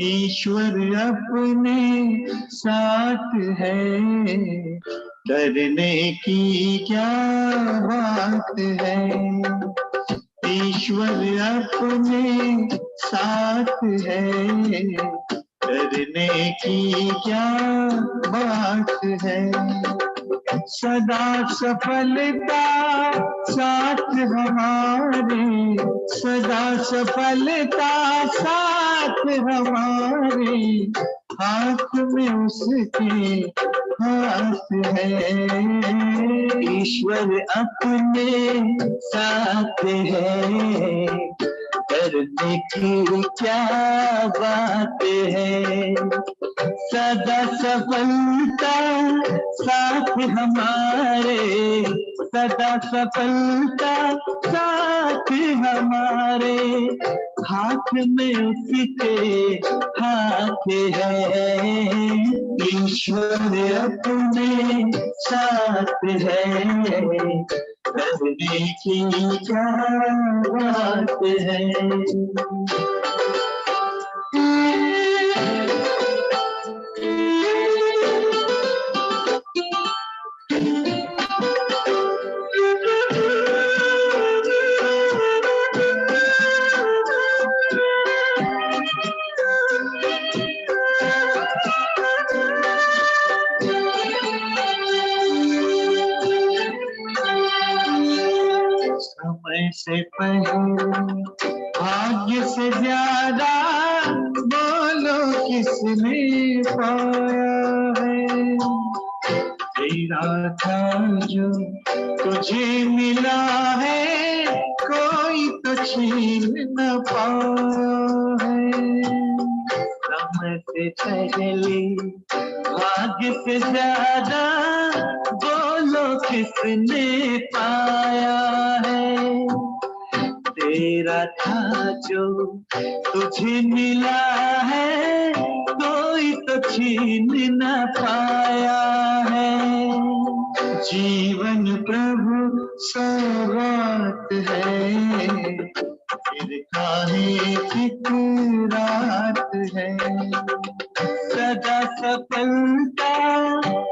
ईश्वर अपने साथ है, डरने की क्या बात है। ईश्वर अपने साथ है, डरने की क्या बात है। सदा सफलता साथ हमारे, सदा सफलता साथ हमारे, हाथ में उसके हाथ है। ईश्वर अपने साथ है, डरने की क्या बात है। सदा सफलता साथ हमारे, सदा सफलता साथ हमारे, हाथ में उसके हाथ है। ईश्वर अपने साथ है, करने की क्या बात है। समय से पहले भाग्य से ज्यादा बोलो किसने पाया है। तेरा था जो तुझे मिला है, कोई तो छीन न पाया है। समय से पहले भाग्य से ज्यादा बोलो किसने पाया है। तेरा था जो तुझे मिला है, कोई तो छीन न पाया है। जीवन प्रभु सौगात है, फिर काहे फिक्रात है। सदा सफलता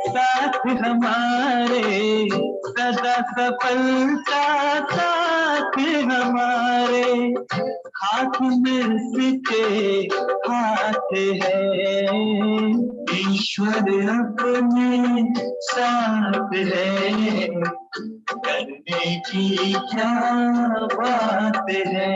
साथ हमारे, सदा सफलता साथ हमारे, हाथ में उसके हाथ है। ईश्वर अपने साथ है, करने की क्या बात है।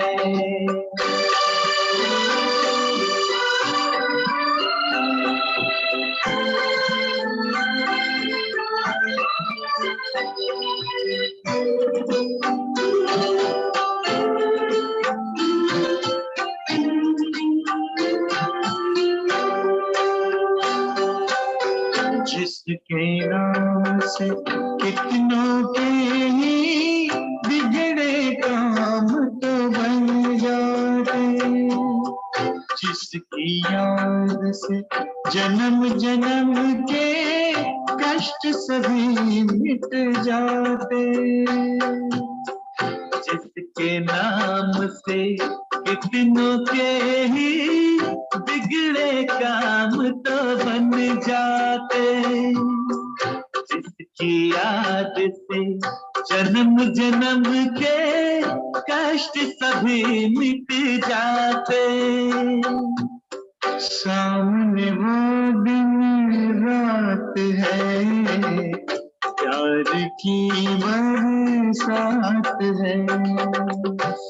जिसके नाम से कितनों के ही बिगड़े काम तो बन जाते, जिसकी याद से जन्म जन्म के कष्ट सभी मिट जाते। जिसके नाम से कितनों के ही बिगड़े काम तो बन जाते, जिसकी याद से जन्म जन्म के कष्ट सभी मिट जाते। सामने वो दिन रात है, प्यार की बरसात है।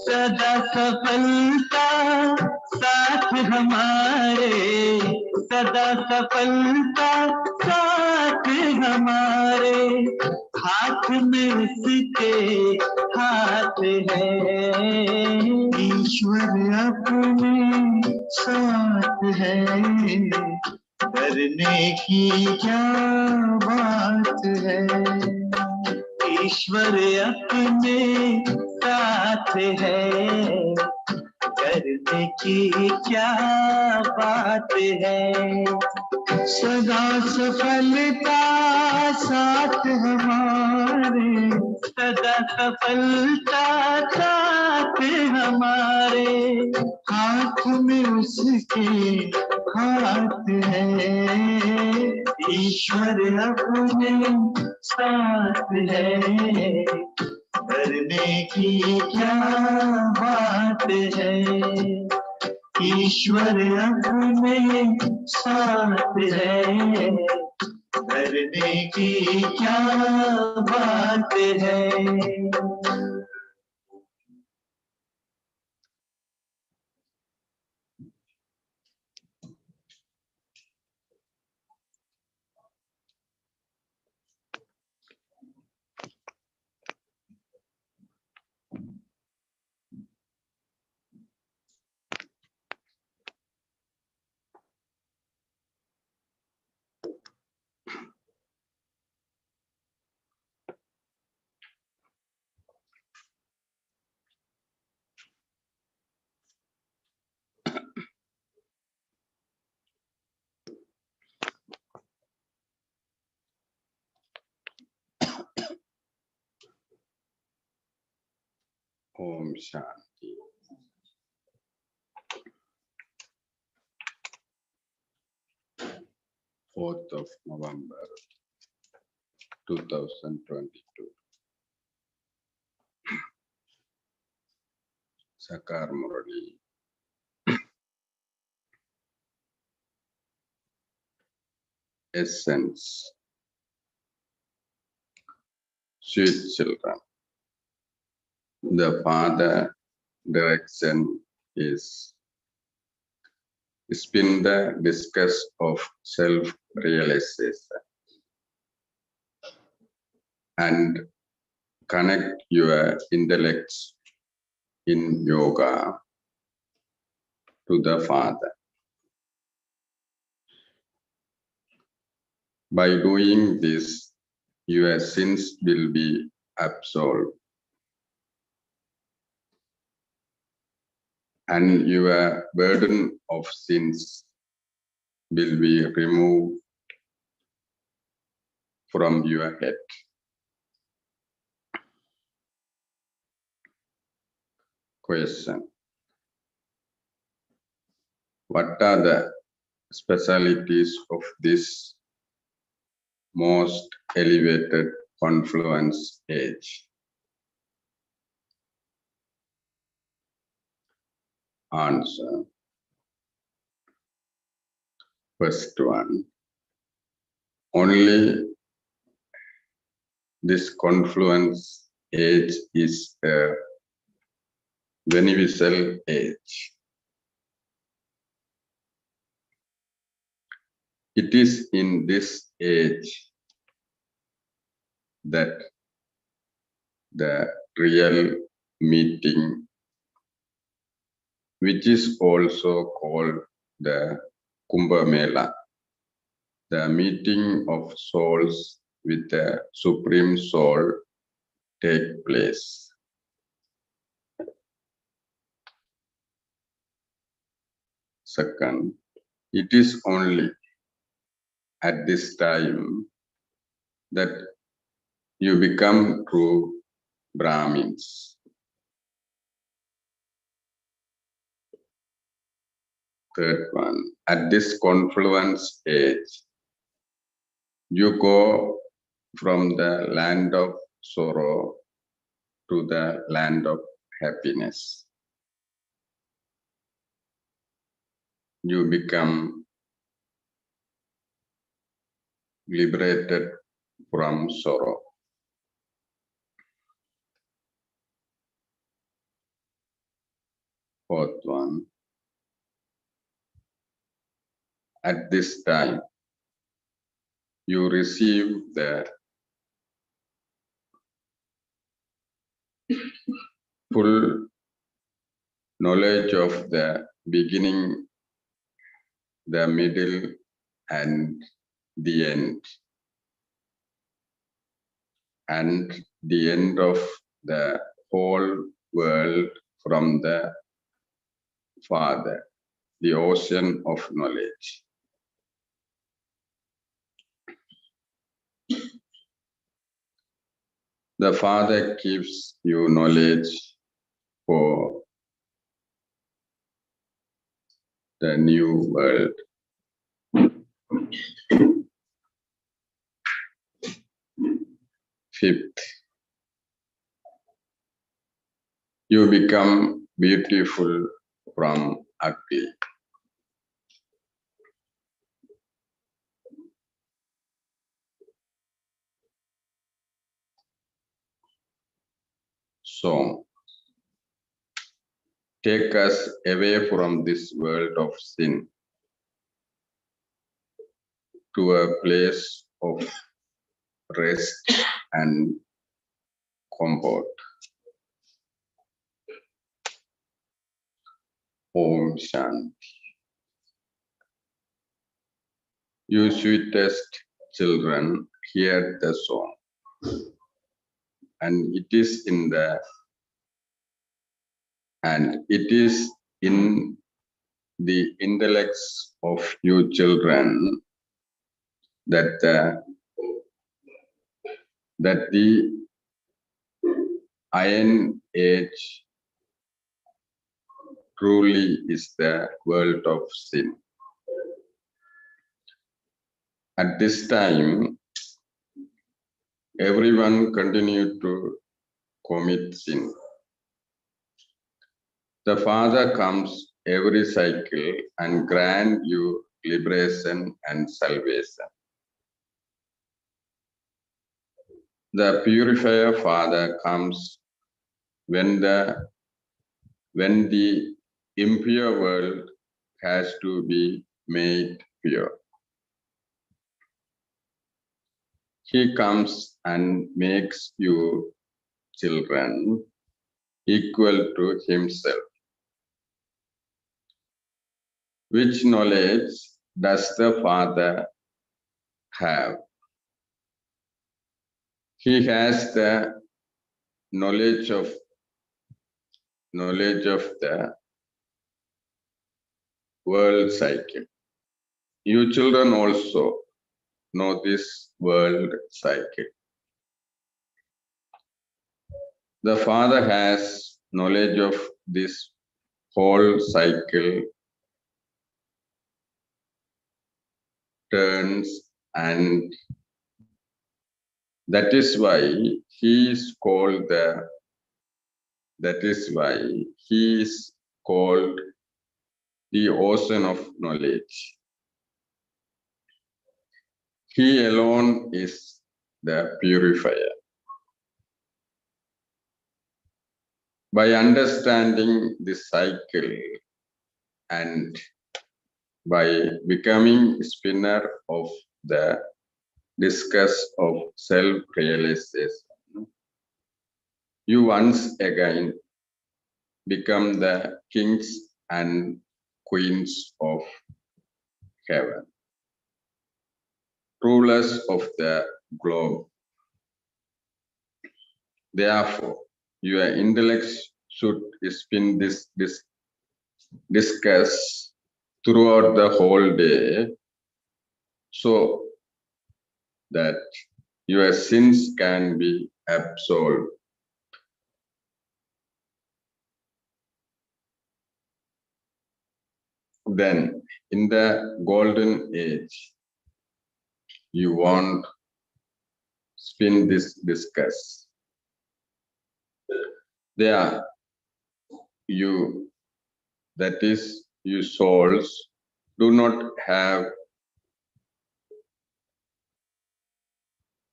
सदा सफलता साथ हमारे, सदा सफलता साथ हमारे, हाथ में उसके हाथ है। ईश्वर अपने साथ है, करने की क्या बात है। ईश्वर अपने साथ है, करने की क्या बात है। सदा सफलता साथ हमारे, सदा सफलता साथ हमारे, हाथ में उसके हाथ है, ईश्वर अपने साथ है, करने की क्या बात है, ईश्वर अपने साथ है, करने की क्या बात है। Om Shanti. 4th of November 2022. Sakar Murli. Essence. Sweet children. The Father direction is spin the discus of self-realization and connect your intellects in yoga to the Father. By doing this, your sins will be absolved and your burden of sins will be removed from your head. Question. What are the specialities of this most elevated confluence age? Answer. First one. Only this confluence age is a beneficial age. It is in this age that the real meeting, which is also called the Kumbh Mela, the meeting of souls with the Supreme Soul, take place. Second, it is only at this time that you become true Brahmins. Third one, at this confluence age, you go from the land of sorrow to the land of happiness. You become liberated from sorrow. Fourth one, at this time, you receive the full knowledge of the beginning, the middle, and the end of the whole world from the Father, the ocean of knowledge. The Father gives you knowledge for the new world. Fifth, you become beautiful from ugly. So, take us away from this world of sin to a place of rest and comfort. Om Shanti. You sweetest children, hear the song. And it is in the intellects of you children that the Iron Age truly is the world of sin. At this time, everyone continued to commit sin. The Father comes every cycle and grant you liberation and salvation. The Purifier Father comes when the impure world has to be made pure. He comes and makes you children equal to himself. Which knowledge does the Father have? He has the knowledge of the world cycle. You children also know this world cycle. The Father has knowledge of this whole cycle, turns, and that is why he is called the ocean of knowledge. He alone is the purifier. By understanding this cycle and by becoming spinner of the discus of self-realization, you once again become the kings and queens of heaven, rulers of the globe. Therefore, your intellect should spin this discuss throughout the whole day so that your sins can be absolved. Then, in the golden age, you won't spin this discuss. There, you souls, do not have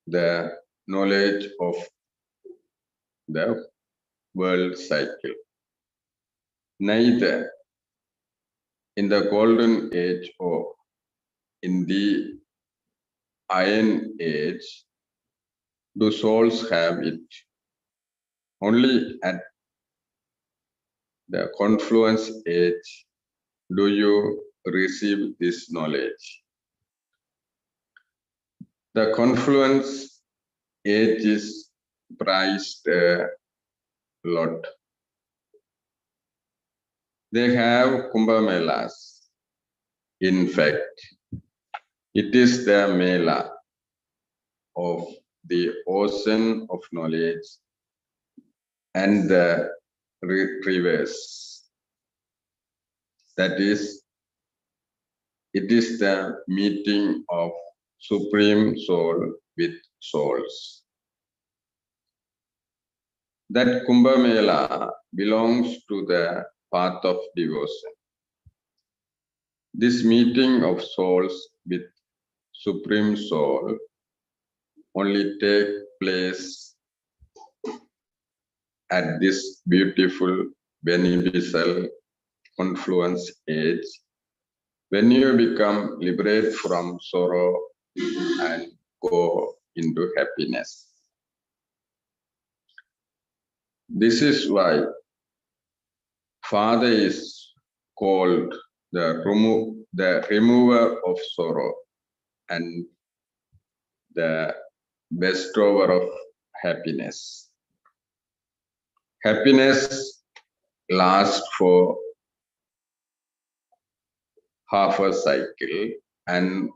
the knowledge of the world cycle. Neither in the golden age or in the iron age do souls have it. Only at the confluence age do you receive this knowledge. The confluence age is prized a lot. They have Kumbh Melas. In fact, it is the Mela of the ocean of knowledge and the reverse. That is It is the meeting of Supreme Soul with souls. That Kumbh Mela belongs to the path of devotion. This meeting of souls with Supreme Soul only take place at this beautiful, beneficial confluence age when you become liberated from sorrow and go into happiness. This is why Father is called the remover of sorrow and the bestower of happiness. Happiness lasts for half a cycle and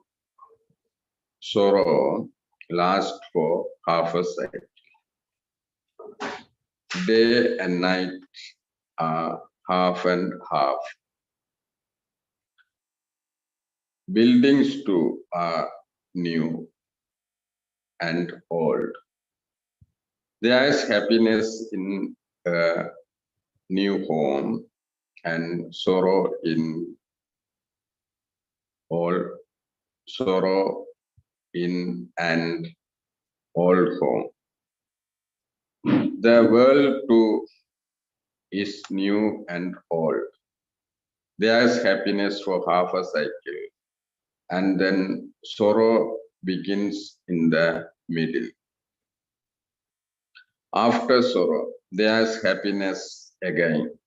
sorrow lasts for half a cycle. Day and night are half and half. Buildings too are new and old. There is happiness in a new home and sorrow in an old home. The world too is new and old. There is happiness for half a cycle, and then sorrow begins in the middle. After sorrow, there is happiness again.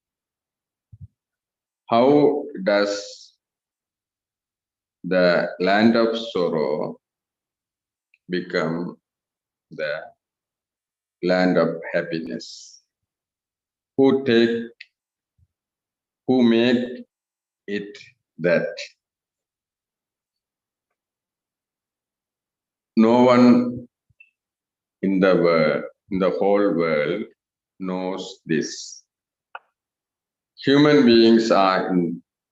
How does the land of sorrow become the land of happiness? Who made it that? No one in the world, in the whole world, knows this. Human beings are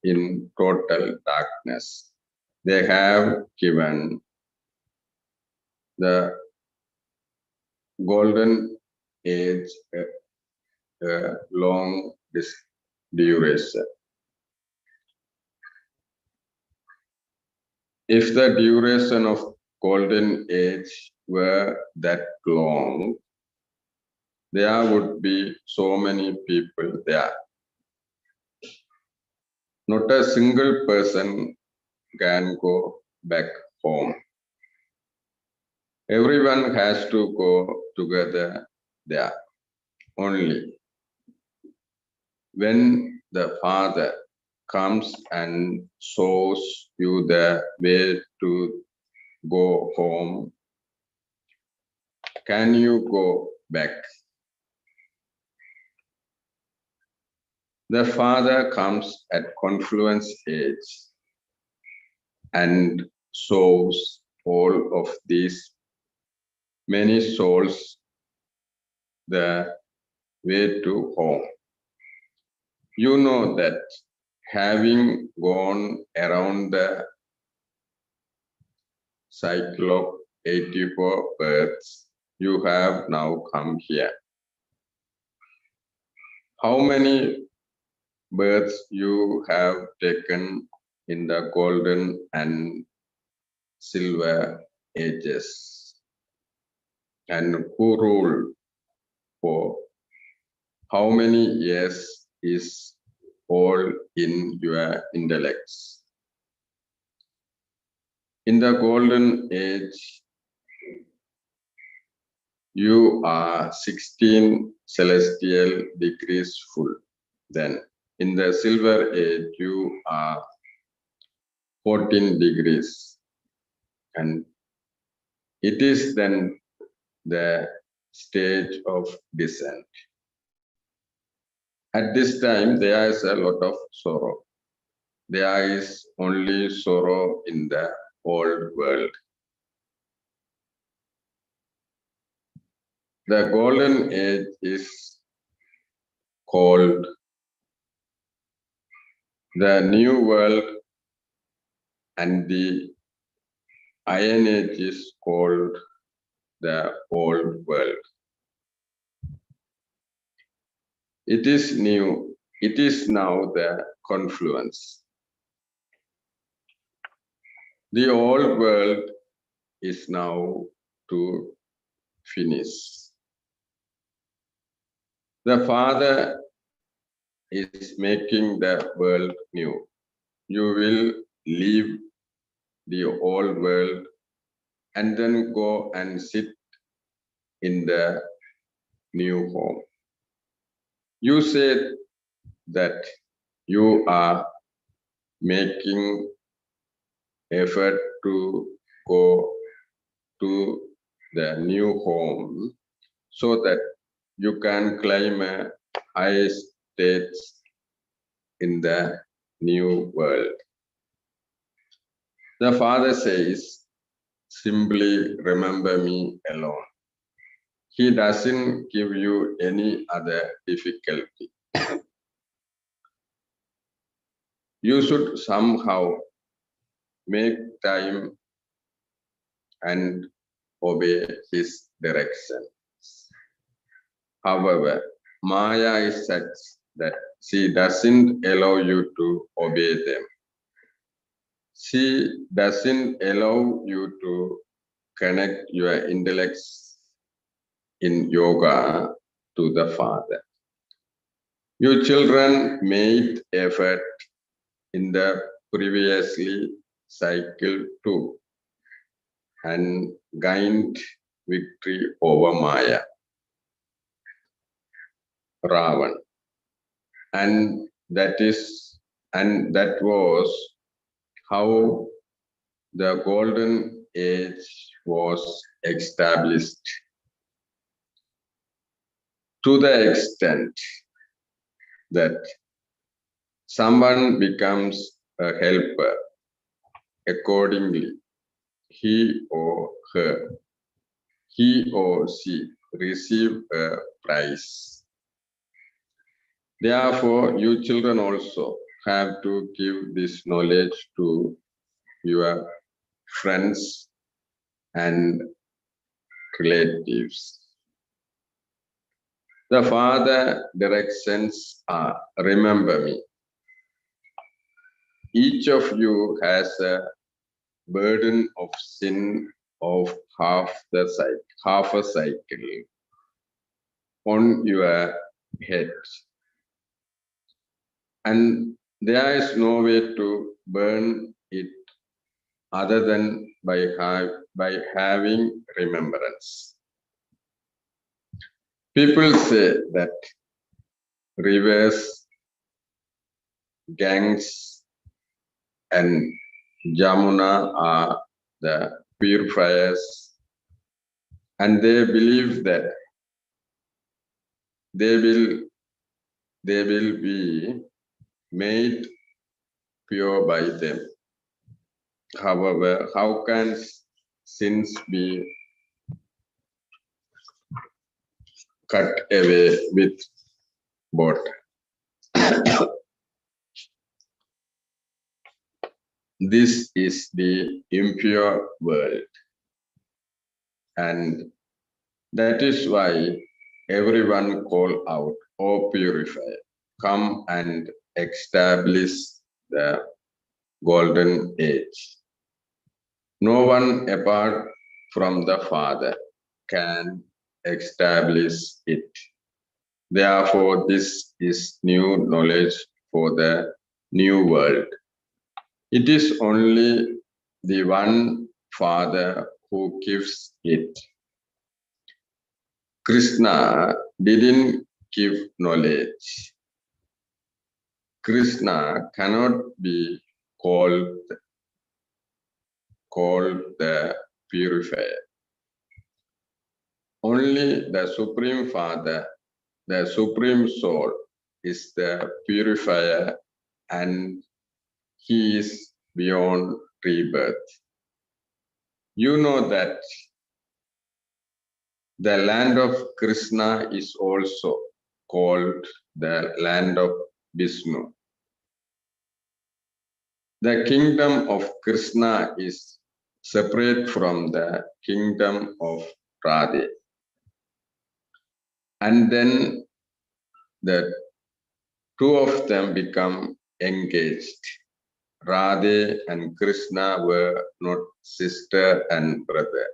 in total darkness. They have given the golden age a long duration. If the duration of golden age were that long, there would be so many people there. Not a single person can go back home. Everyone has to go together there. Only when the Father comes and shows you the way to go home, can you go back? The Father comes at confluence age and shows all of these many souls the way to home. You know that having gone around the cycle of 84 births, you have now come here. How many births you have taken in the golden and silver ages? And who ruled for how many years is all in your intellects? In the golden age, you are 16 celestial degrees full. Then in the silver age, you are 14 degrees. And it is then the stage of descent. At this time, there is a lot of sorrow. There is only sorrow in the old world. The golden age is called the new world and the Iron Age is called the Old World. It is new. It is now the confluence. The Old World is now to finish. The Father is making the world new. You will leave the old world and then go and sit in the new home. You said that you are making effort to go to the new home so that you can claim a high status in the new world. The Father says, simply remember me alone. He doesn't give you any other difficulty. You should somehow make time and obey his direction. However, Maya is such that she doesn't allow you to obey them. She doesn't allow you to connect your intellects in yoga to the Father. Your children made effort in the previously cycle too and gained victory over Maya, Ravan. And that was how the golden age was established. To the extent that someone becomes a helper, accordingly, he or she receive a prize. Therefore, you children also have to give this knowledge to your friends and relatives. The Father directions are, remember me. Each of you has a burden of sin of half a cycle on your head. And there is no way to burn it other than by having remembrance. People say that rivers, ganges, and Jamuna are the purifiers, and they believe that they will be made pure by them. However, how can sins be cut away with water? This is the impure world, and that is why everyone call out, "O purifier, come and establish the golden age." No one apart from the Father can establish it. Therefore, this is new knowledge for the new world. It is only the one Father who gives it. Krishna didn't give knowledge. Krishna cannot be called the purifier. Only the Supreme Father, the Supreme Soul, is the purifier, and he is beyond rebirth. You know that the land of Krishna is also called the land of Vishnu. The kingdom of Krishna is separate from the kingdom of Radhe. And then the two of them become engaged. Radhe and Krishna were not sister and brother.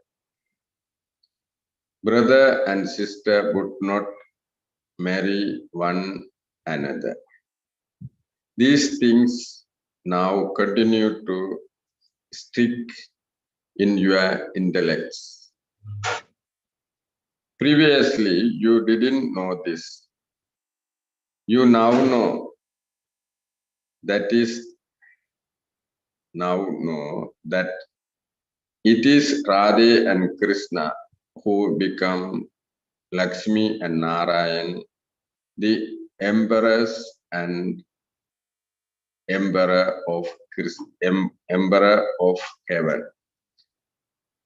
Brother and sister would not marry one another. These things now continue to stick in your intellects. Previously, you didn't know this. You now know. That is, now know that it is Radhe and Krishna who become Lakshmi and Narayan, the emperors and emperor of heaven.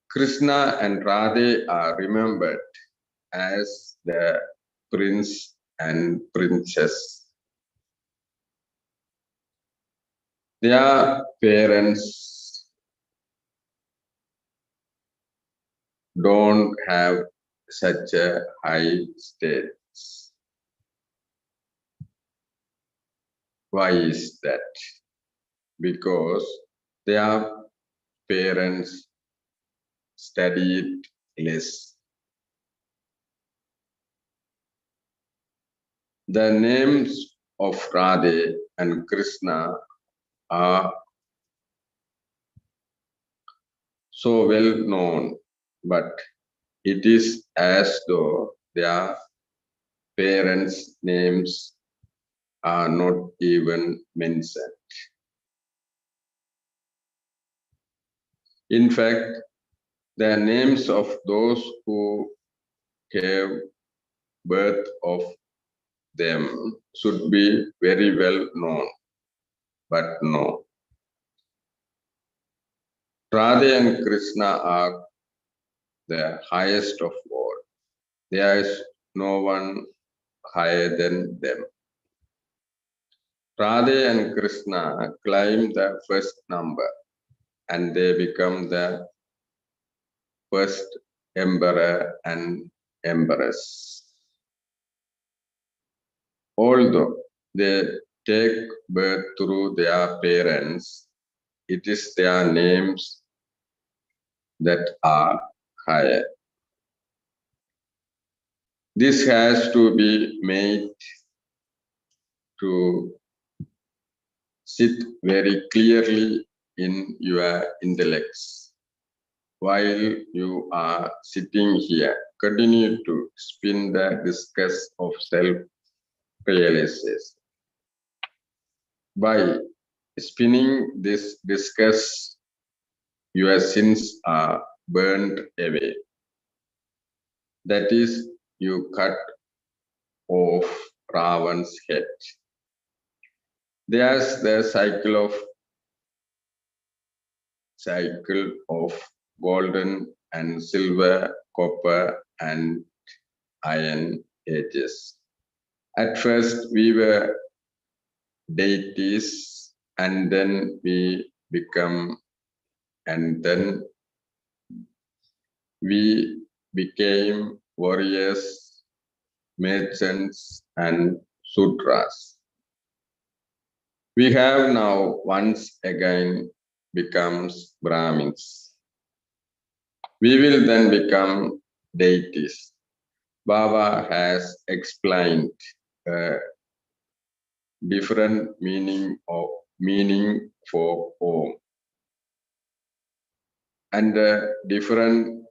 Krishna and Radhe are remembered as the prince and princess. Their parents don't have such a high status. Why is that? Because their parents studied less. The names of Radhe and Krishna are so well known, but it is as though their parents' names are not even mentioned. In fact, the names of those who gave birth of them should be very well known, but no. Radha and Krishna are the highest of all. There is no one higher than them. Radha and Krishna climb the first number and they become the first emperor and empress. Although they take birth through their parents, it is their names that are higher. This has to be made to sit very clearly in your intellects. While you are sitting here, continue to spin the discus of self-realization. By spinning this discus, your sins are burned away. That is, you cut off Ravan's head. There's the cycle of golden and silver, copper and iron ages. At first we were deities and then we became warriors, merchants and sudras. We have now once again becomes Brahmins. We will then become deities. Baba has explained a different meaning for Om and a different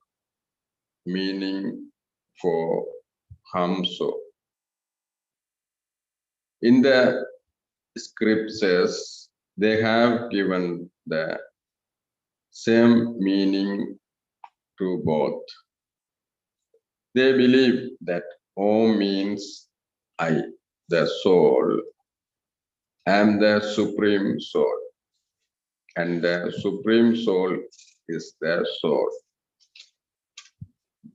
meaning for Hamso. In the scriptures, they have given the same meaning to both. They believe that Om means I, the soul, am the supreme soul, and the supreme soul is the soul.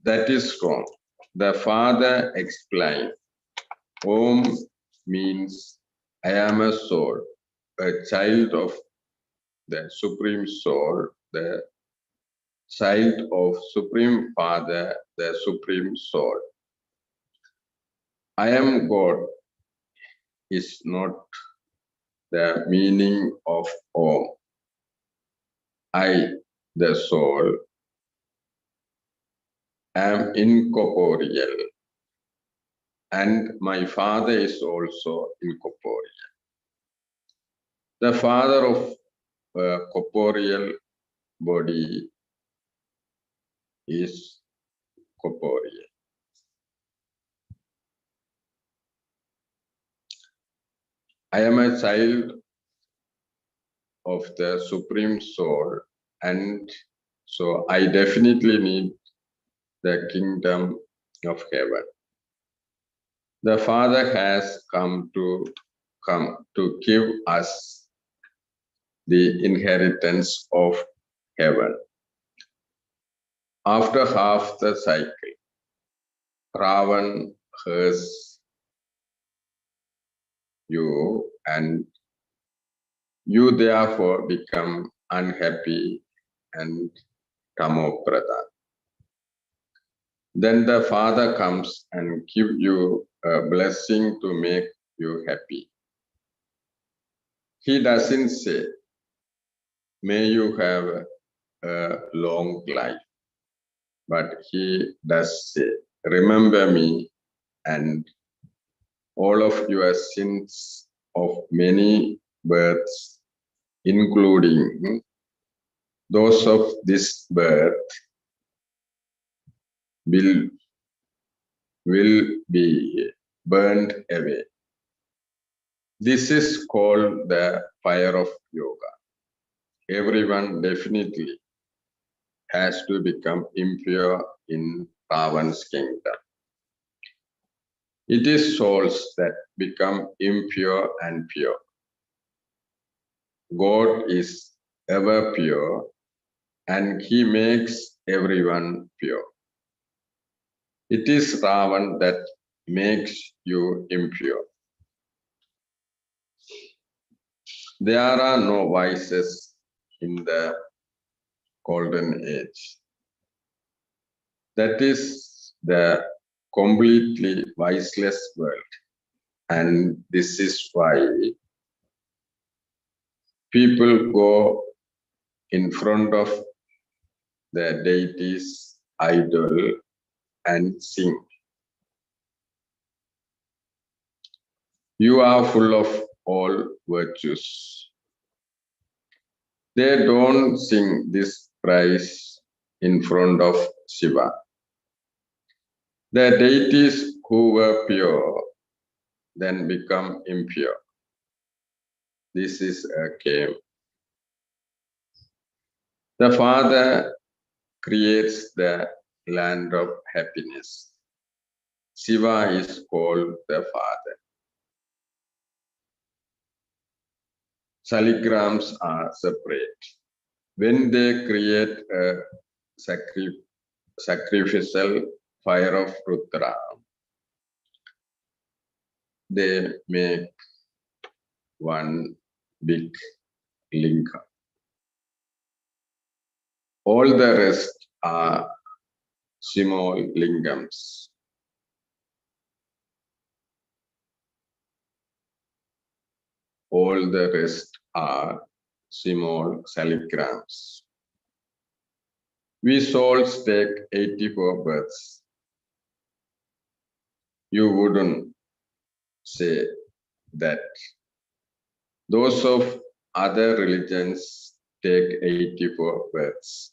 That is wrong. The father explained, Om means I am a soul, a child of the Supreme Soul, the child of Supreme Father, the Supreme Soul. I am God is not the meaning of Om. I, the soul, am incorporeal, and my Father is also incorporeal. The Father of corporeal body is corporeal. I am a child of the Supreme Soul, and so I definitely need the kingdom of heaven. The Father has come to give us the inheritance of heaven. After half the cycle, Ravan hurts you, and you therefore become unhappy and tamopradhan. Then the Father comes and gives you a blessing to make you happy. He doesn't say, may you have a long life, but he does say, remember me and all of your sins of many births, including those of this birth, will be burned away. This is called the fire of yoga. Everyone definitely has to become impure in Ravan's kingdom. It is souls that become impure and pure. God is ever pure, and he makes everyone pure. It is Ravan that makes you impure. There are no vices in the golden age. That is the completely viceless world. And this is why people go in front of the deity's idol and sing. You are full of all virtues. They don't sing this praise in front of Shiva. The deities who were pure then become impure. This is a game. The Father creates the land of happiness. Shiva is called the Father. Saligrams are separate. When they create a sacrificial fire of Rudra, they make one big linga. All the rest are small lingams. All the rest are small saligrams. We souls take 84 births. You wouldn't say that. Those of other religions take 84 births.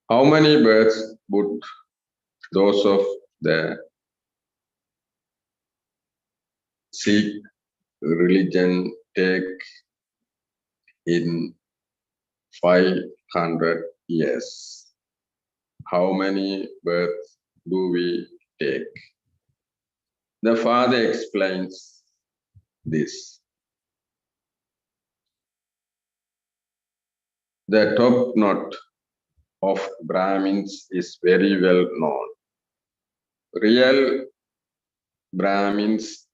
How many births would those of the Sikh religion take in 500 years? How many births do we take? The Father explains this. The top knot of Brahmins is very well known. Real Brahmins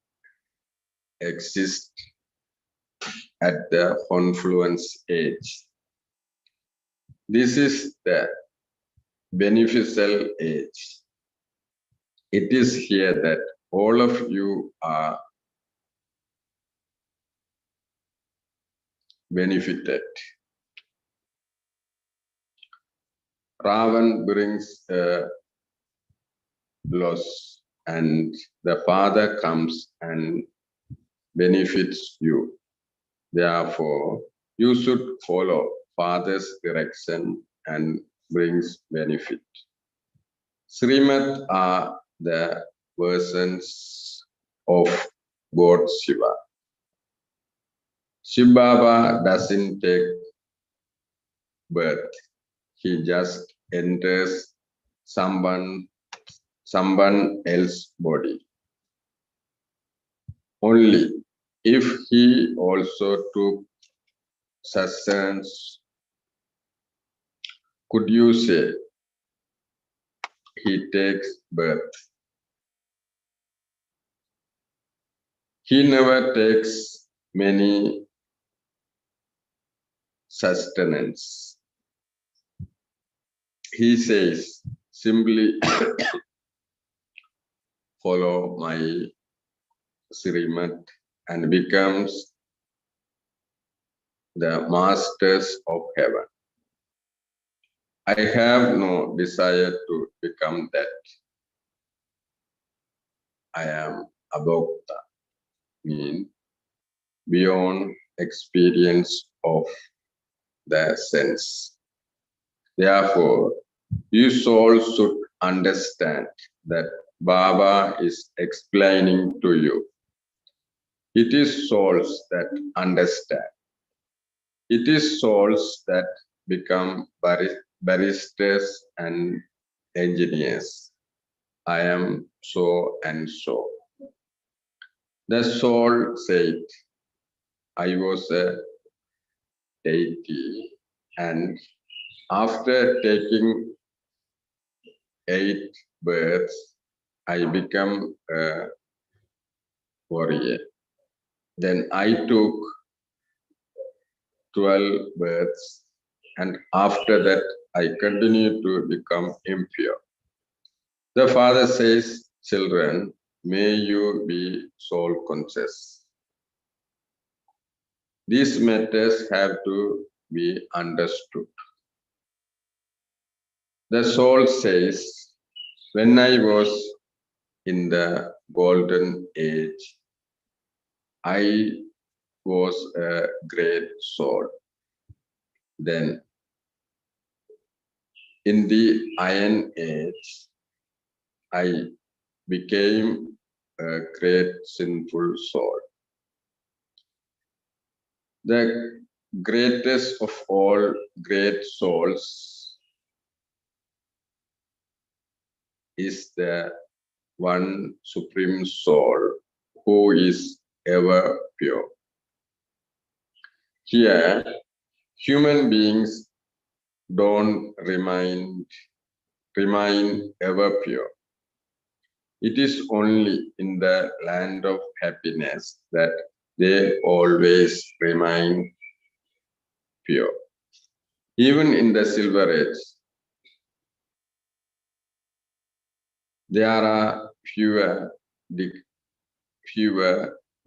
exist at the confluence age. This is the beneficial age. It is here that all of you are benefited. Ravan brings a loss, and the Father comes and benefits you. Therefore, you should follow Father's direction and brings benefit. Srimad are the versions of God Shiva. Shiva Baba doesn't take birth. He just enters someone else's body. Only if he also took sustenance, could you say he takes birth. He never takes many sustenance. He says, simply follow my Srimad and becomes the masters of heaven. I have no desire to become that. I am abhokta, mean beyond experience of the sense. Therefore, you souls should understand that Baba is explaining to you. It is souls that understand. It is souls that become baristas and engineers. I am so and so. The soul said, I was a deity, and after taking 8 births, I become a warrior. Then I took 12 births, and after that, I continue to become impure. The Father says, children, may you be soul conscious. These matters have to be understood. The soul says, when I was in the golden age, I was a great soul. Then, in the iron age, I became a great sinful soul. The greatest of all great souls is the one supreme soul who is ever pure. Here, human beings don't remain ever pure. It is only in the land of happiness that they always remain pure. Even in the Silver Age, there are fewer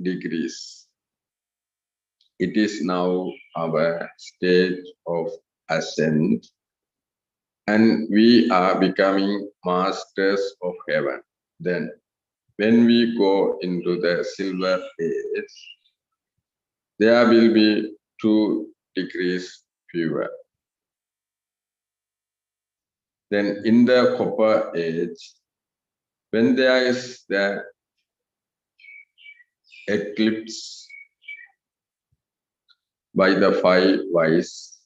degrees. It is now our stage of ascent, and we are becoming masters of heaven. Then, when we go into the Silver Age, there will be 2 degrees fewer. Then in the Copper Age, when there is the eclipse by the 5 wise,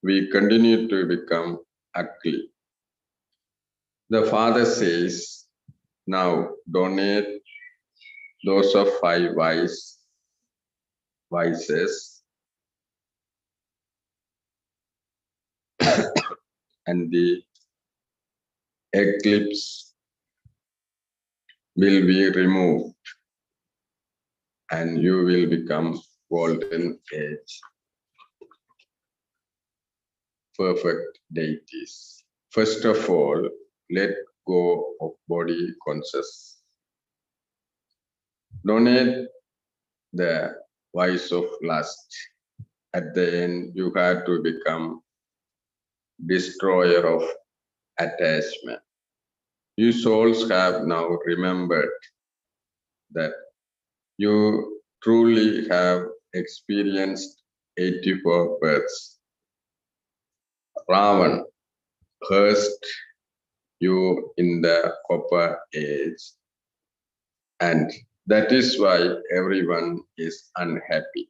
we continue to become ugly. The Father says, now donate those of 5 vices and the eclipse will be removed and you will become golden age, perfect deities. First of all, let go of body conscious. Donate the vice of lust. At the end, you have to become destroyer of attachment. You souls have now remembered that you truly have experienced 84 births. Ravan cursed you in the copper age, and that is why everyone is unhappy.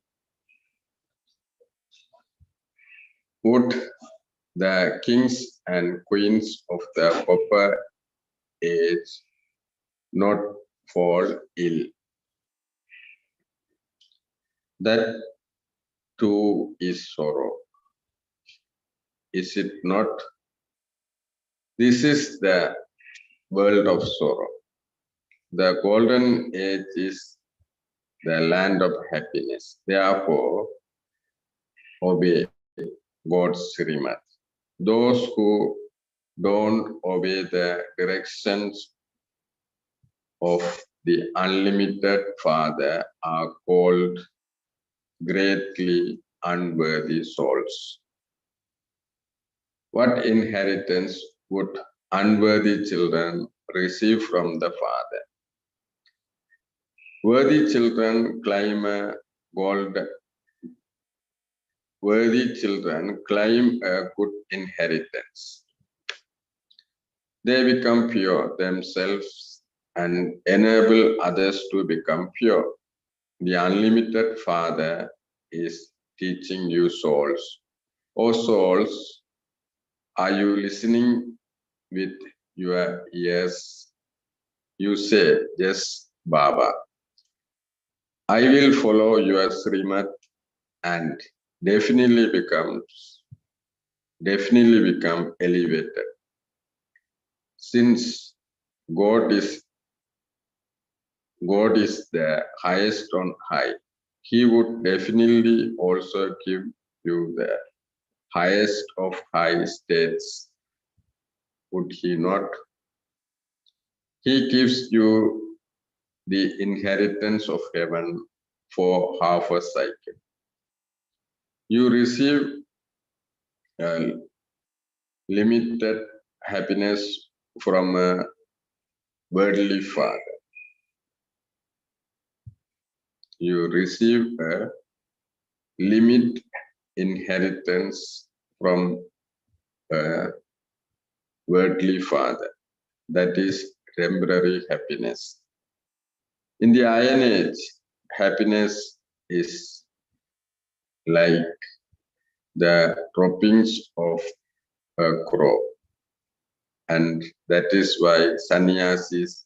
Would the kings and queens of the copper age not fall ill? That too is sorrow. Is it not? This is the world of sorrow. The golden age is the land of happiness. Therefore, obey God's Srimad. Those who don't obey the directions of the unlimited Father are called greatly unworthy souls. What inheritance would unworthy children receive from the Father? Worthy children claim a good inheritance. They become pure themselves and enable others to become pure. The unlimited Father is teaching you souls. O souls, are you listening with your ears? You say, yes, Baba. I will follow your Srimad and definitely become elevated. Since God is the highest on high, He would definitely also give you the highest of high states, would He not? He gives you the inheritance of heaven for half a cycle. You receive limited happiness from a worldly father. You receive a limit inheritance from a worldly father. That is temporary happiness. In the Iron Age, happiness is like the droppings of a crow. And that is why sannyasis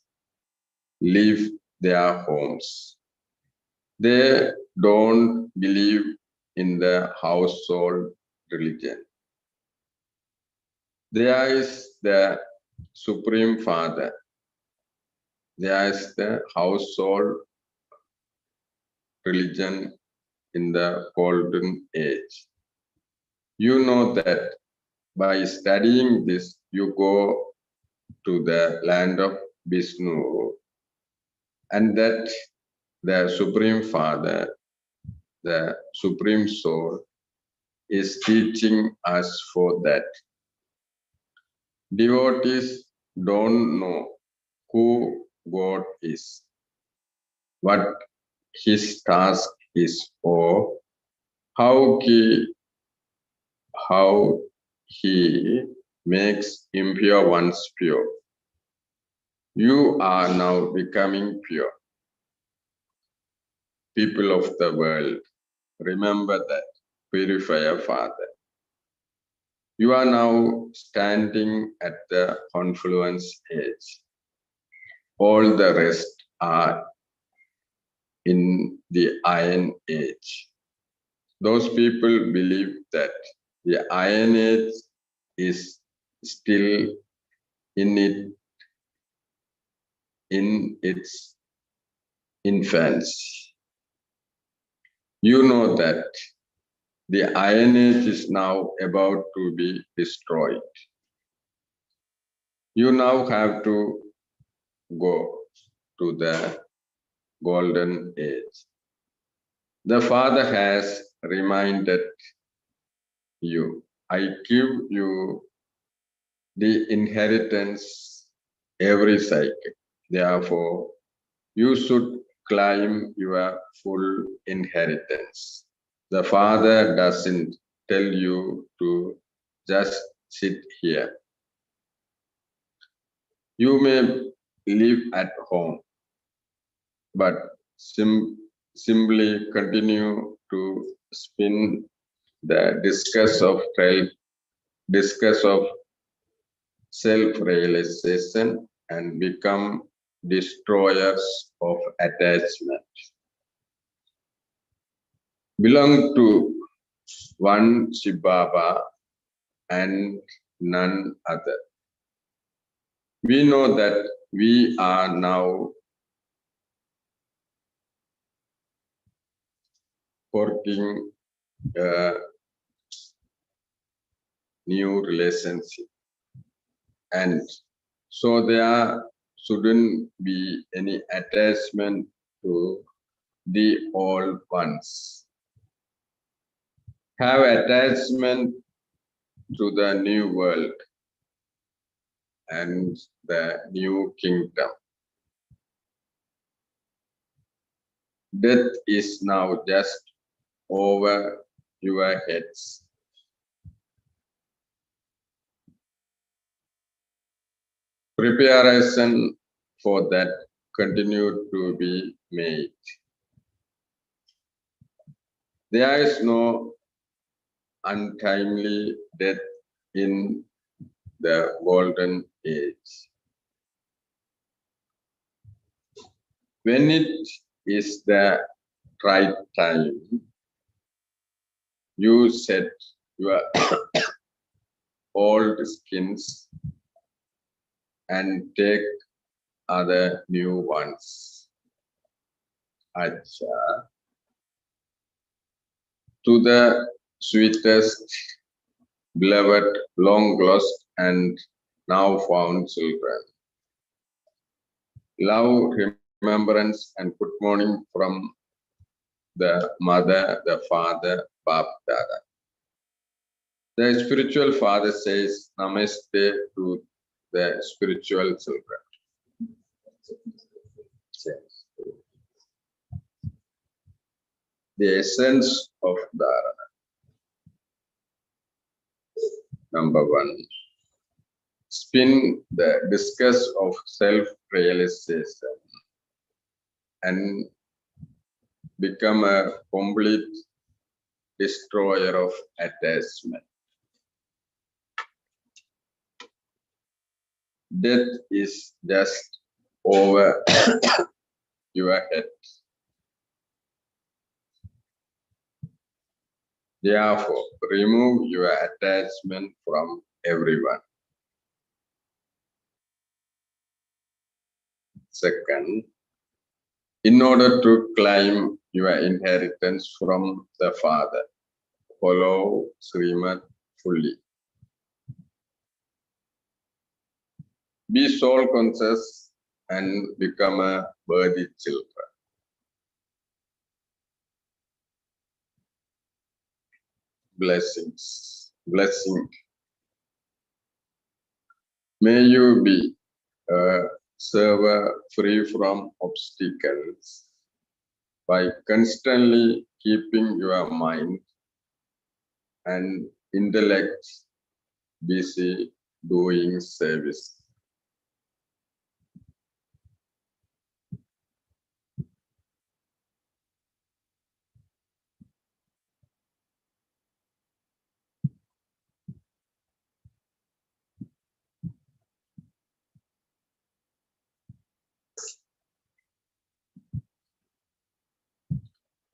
leave their homes. They don't believe in the household religion. There is the Supreme Father. There is the household religion in the golden age. You know that by studying this, you go to the land of Vishnu, and that the Supreme Father, the Supreme Soul, is teaching us for that. Devotees don't know who God is, what His task is, or how He makes impure ones pure. You are now becoming pure. People of the world, remember that purifier Father. You are now standing at the confluence edge. All the rest are in the Iron Age. Those people believe that the Iron Age is still in its infancy. You know that the Iron Age is now about to be destroyed. You now have to go to the Golden Age. The Father has reminded you, I give you the inheritance every cycle. Therefore, you should claim your full inheritance. The Father doesn't tell you to just sit here. You may live at home, but simply continue to spin the discus of self-realization and become destroyers of attachment. Belong to one Shibaba and none other. We know that we are now courting a new relationship, and so there shouldn't be any attachment to the old ones. Have attachment to the new world and the new kingdom. Death is now just over your heads. Preparation for that continue to be made. There is no untimely death in the Golden Age. When it is the right time, you set your old skins and take other new ones. Acha. To the sweetest, beloved, long lost and now found children. Love, remembrance, and good morning from the mother, the father, Bap Dada. The spiritual father says Namaste to the spiritual children. The essence of Dharana. Number 1. Spin the discus of self-realization and become a complete destroyer of attachment. Death is just over your head. Therefore, remove your attachment from everyone. Second, in order to claim your inheritance from the Father, follow Srimad fully. Be soul conscious and become a worthy children. Blessing. May you be a server free from obstacles by constantly keeping your mind and intellect busy doing service.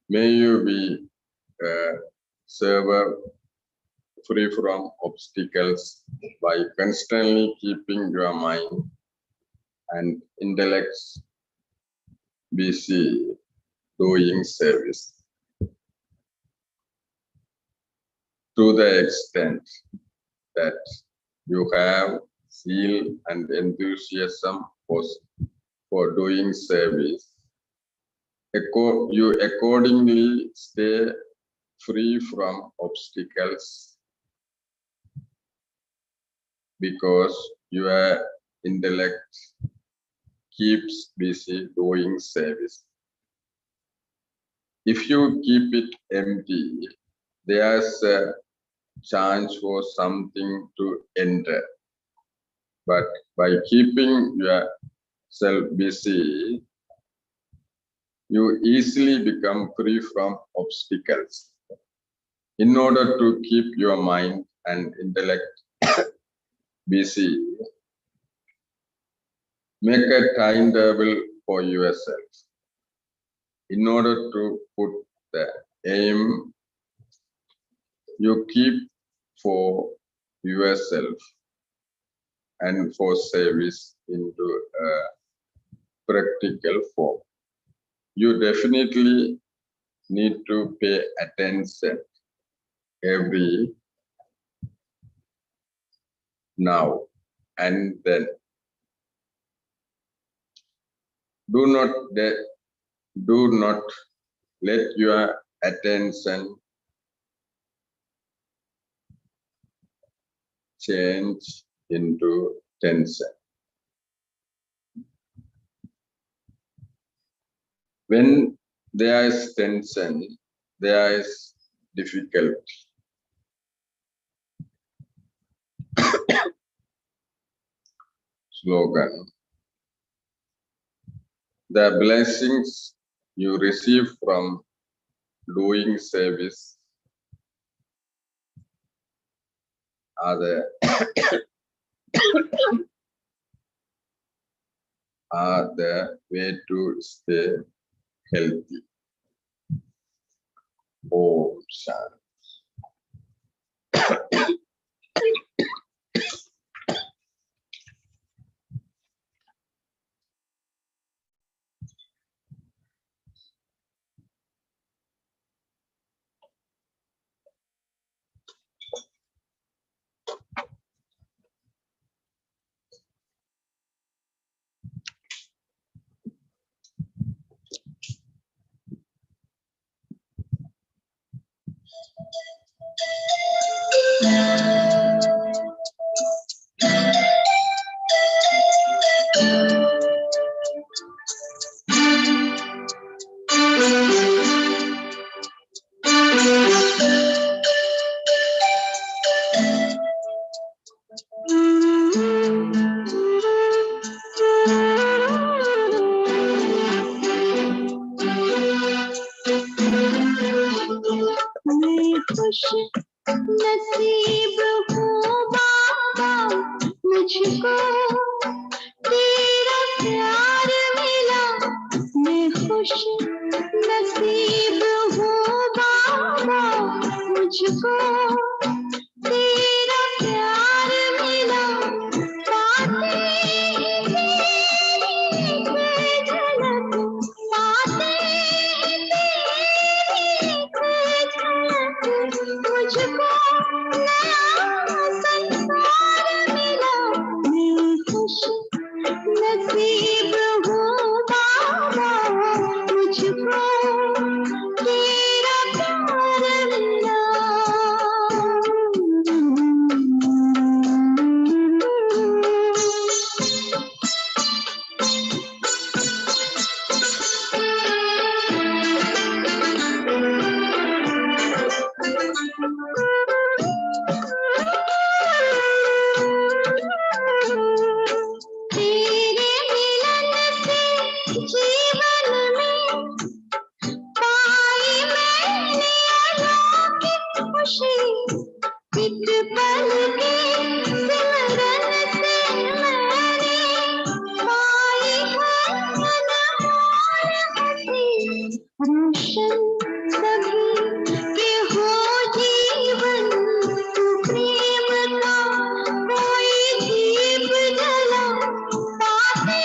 May you be a server free from obstacles by constantly keeping your mind and intellect busy doing service. to the extent that you have zeal and enthusiasm for doing service, you accordingly stay free from obstacles because your intellect keeps busy doing service. If you keep it empty, there's a chance for something to enter. But by keeping yourself busy, you easily become free from obstacles. In order to keep your mind and intellect busy, make a timetable for yourself. In order to put the aim you keep for yourself and for service into a practical form. You definitely need to pay attention every now and then. Do not let your attention change into tension. When there is tension, there is difficulty. Slogan. The blessings you receive from doing service are the way to stay healthy. Om Shanti. नसीब हूँ बाबा मुझको तेरा प्यार मिला मैं खुश नसीब हूँ बाबा मुझको तेरा प्यार मिला पाते तेरी झलक पाते मुझको नया संसार मिला मैं खुश नसीब हूँ बाबा मुझको तेरा प्यार मिला तेरे मिलन से जीवन में पाई मैंने अलौकिक खुशी एक पल के सिमरन से मैंने पाई है अनमोल हंसी रोशन सभी के हो जीवन तू प्रेम का कोई दीप जला पाते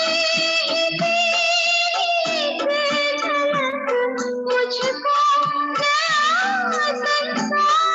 तेरी झलक मुझको नया संसार